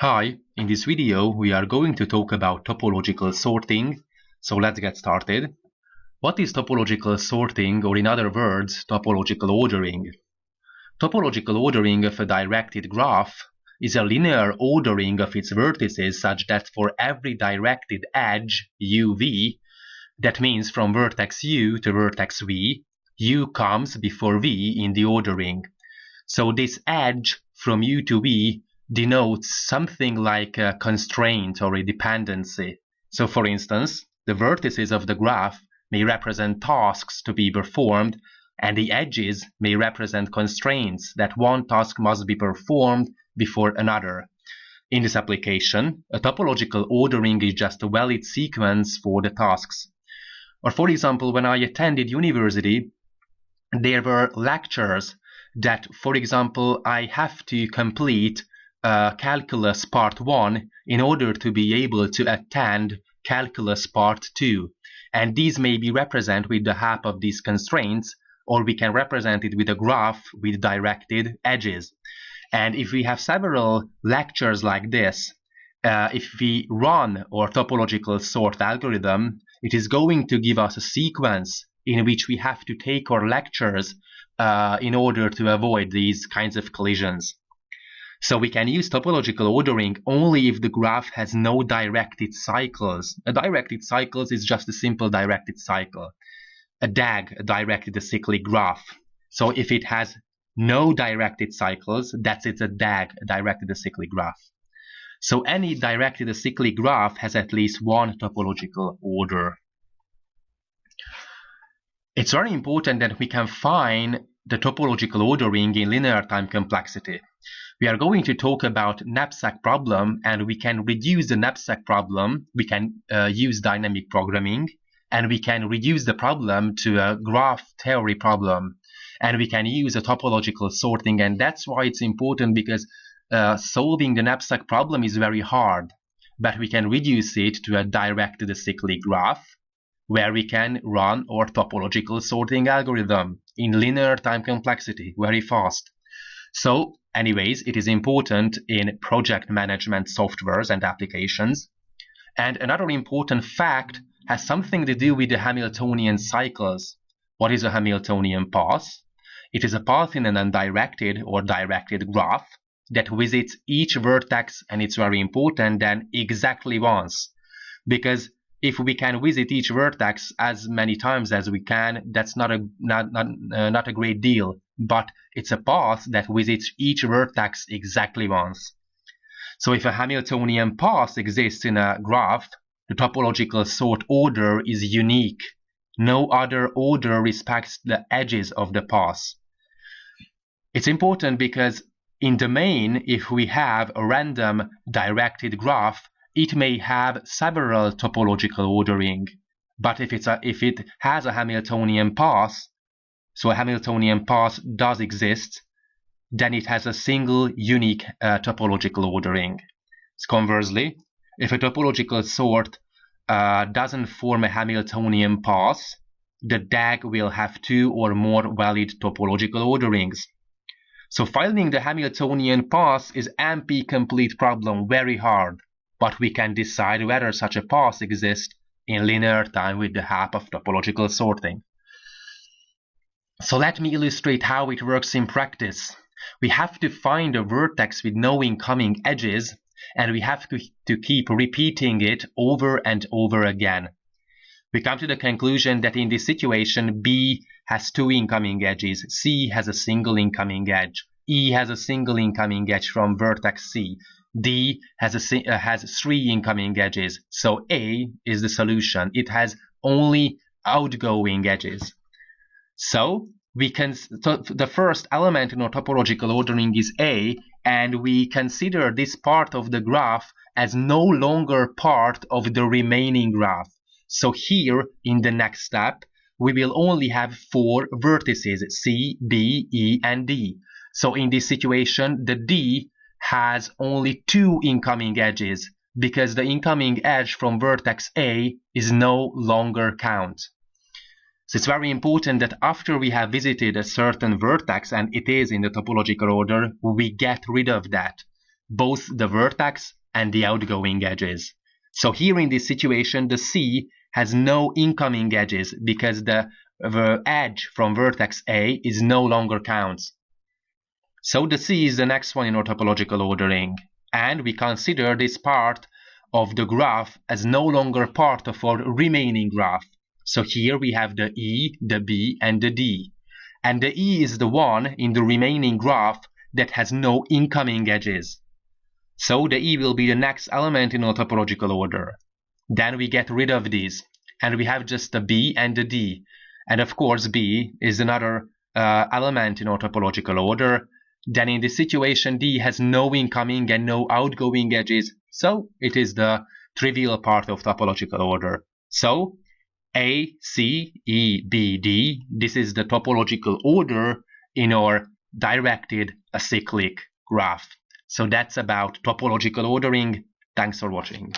Hi, in this video we are going to talk about topological sorting, so let's get started. What is topological sorting, or in other words, topological ordering? Topological ordering of a directed graph is a linear ordering of its vertices such that for every directed edge, uv, that means from vertex u to vertex v, u comes before v in the ordering. So this edge from u to v denotes something like a constraint or a dependency. So for instance, the vertices of the graph may represent tasks to be performed, and the edges may represent constraints that one task must be performed before another. In this application, a topological ordering is just a valid sequence for the tasks. Or for example, when I attended university, there were lectures that, for example, I have to complete Calculus Part 1 in order to be able to attend Calculus Part 2. And these may be represented with the help of these constraints, or we can represent it with a graph with directed edges. And if we have several lectures like this, if we run our topological sort algorithm, it is going to give us a sequence in which we have to take our lectures in order to avoid these kinds of collisions. So we can use topological ordering only if the graph has no directed cycles. A directed cycles is just a simple directed cycle. A DAG, a directed acyclic graph. So if it has no directed cycles, that's a DAG, a directed acyclic graph. So any directed acyclic graph has at least one topological order. It's very important that we can find the topological ordering in linear time complexity. We are going to talk about knapsack problem, and we can reduce the knapsack problem. We can use dynamic programming, and we can reduce the problem to a graph theory problem, and we can use a topological sorting. And that's why it's important, because solving the knapsack problem is very hard, but we can reduce it to a directed acyclic graph where we can run our topological sorting algorithm in linear time complexity very fast. So anyways, it is important in project management softwares and applications. And another important fact has something to do with the Hamiltonian cycles. What is a Hamiltonian path? It is a path in an undirected or directed graph that visits each vertex, and it's very important, then exactly once. Because if we can visit each vertex as many times as we can, that's not a great deal. But it's a path that visits each vertex exactly once. So if a Hamiltonian path exists in a graph, the topological sort order is unique. No other order respects the edges of the path. It's important because in the main, if we have a random directed graph, it may have several topological ordering. But if it has a Hamiltonian path, so a Hamiltonian path does exist, then it has a single unique topological ordering. So conversely, if a topological sort doesn't form a Hamiltonian path, the DAG will have two or more valid topological orderings. So finding the Hamiltonian path is NP-complete problem, very hard, but we can decide whether such a path exists in linear time with the help of topological sorting. So let me illustrate how it works in practice. We have to find a vertex with no incoming edges, and we have to keep repeating it over and over again. We come to the conclusion that in this situation, B has two incoming edges, C has a single incoming edge, E has a single incoming edge from vertex C, D has three incoming edges, so A is the solution. It has only outgoing edges. So the first element in our topological ordering is A, and we consider this part of the graph as no longer part of the remaining graph. So here, in the next step, we will only have four vertices, C, B, E, and D. So in this situation, the D has only two incoming edges, because the incoming edge from vertex A is no longer count. So it's very important that after we have visited a certain vertex, and it is in the topological order, we get rid of that. both the vertex and the outgoing edges. So here in this situation, the C has no incoming edges because the edge from vertex A is no longer counts. So the C is the next one in our topological ordering, and we consider this part of the graph as no longer part of our remaining graph. So here we have the E, the B, and the D. And the E is the one in the remaining graph that has no incoming edges. So the E will be the next element in our topological order. Then we get rid of these, and we have just the B and the D. And of course B is another element in our topological order. Then in this situation D has no incoming and no outgoing edges, so it is the trivial part of topological order. So A, C, E, B, D, this is the topological order in our directed acyclic graph. So that's about topological ordering. Thanks for watching.